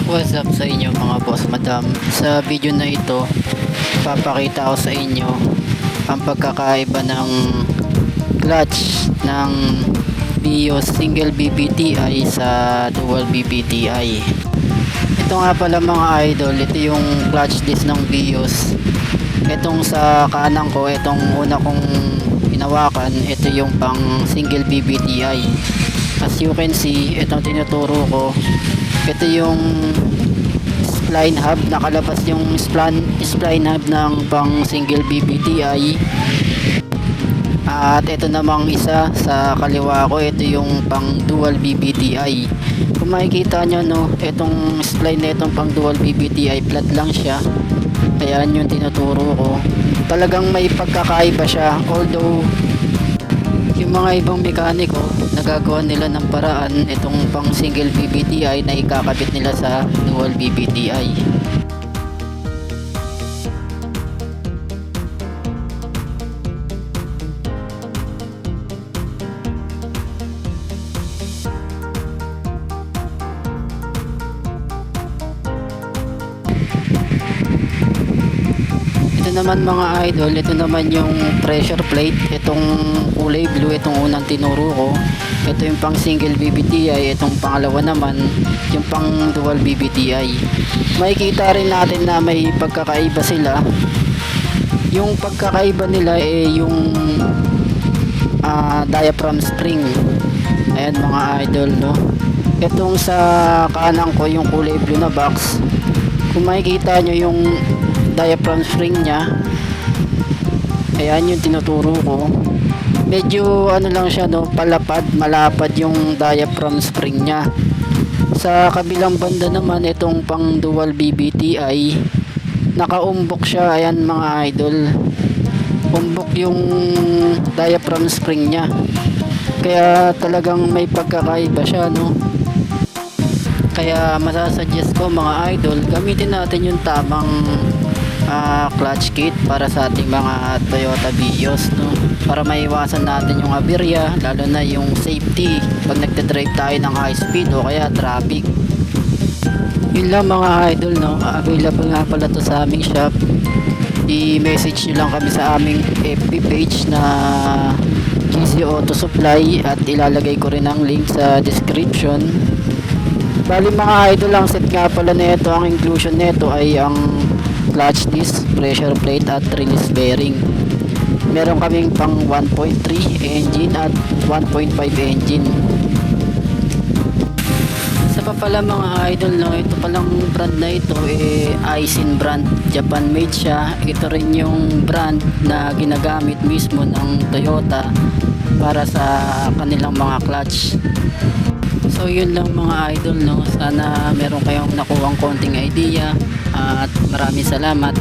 What's up sa inyo mga boss madam? Sa video na ito, papakita ko sa inyo ang pagkakaiba ng clutch ng BIOS single BPTI sa dual BPTI. Ito nga pala mga idol, ito yung clutch disc ng BIOS. Itong sa kanan ko, itong una kong hinawakan, ito yung pang single BPTI. As you can see, itong tinuturo ko, ito yung spline hub, nakalabas yung spline hub ng pang single BPTI. At ito namang isa sa kaliwa ko, ito yung pang dual BPTI. Kung makikita nyo, no, itong spline na itong pang dual BPTI, flat lang siya. Ayan yung tinuturo ko. Talagang may pagkakaiba siya, although yung mga ibang mekaniko nagagawa nila ng paraan itong pang single BPTI na ikakabit nila sa dual BPTI. Ito naman mga idol, ito naman yung pressure plate, itong kulay blue, itong unang tinuro ko. Ito yung pang single BPTI, itong pangalawa naman yung pang dual BPTI. Makikita rin natin na may pagkakaiba sila. Yung pagkakaiba nila yung diaphragm spring. Ayan mga idol, no. Itong sa kanan ko, yung kulay blue na box, kung makikita nyo yung diaphragm spring nya, ayan yung tinuturo ko. Medyo ano lang siya, no, palapad, malapad yung diaphragm spring nya. Sa kabilang banda naman, itong pang dual BPTI, nakaumbok siya. Ayan mga idol, umbok yung diaphragm spring nya, kaya talagang may pagkakaiba siya, no. Kaya masasuggest ko mga idol, gamitin natin yung tamang clutch kit para sa ating mga Toyota Vios, no? Para maiwasan natin yung aberya, lalo na yung safety pag nagdadrive tayo ng high speed o kaya traffic. Yun lang mga idol, no? Available nga pala to sa aming shop. I-message nyo lang kami sa aming FB page na GC Auto Supply at ilalagay ko rin ang link sa description. Bali mga idol, ang set nga pala nito, ang inclusion nito ay ang clutch disc, pressure plate at release bearing. Meron kaming pang 1.3 engine at 1.5 engine. Isa pa pala mga idol, no, ito palang brand na ito Aisin brand, Japan made siya. Ito rin yung brand na ginagamit mismo ng Toyota para sa kanilang mga clutch. So yun lang mga idol, no, sana meron kayong nakuhang konting idea at maraming salamat.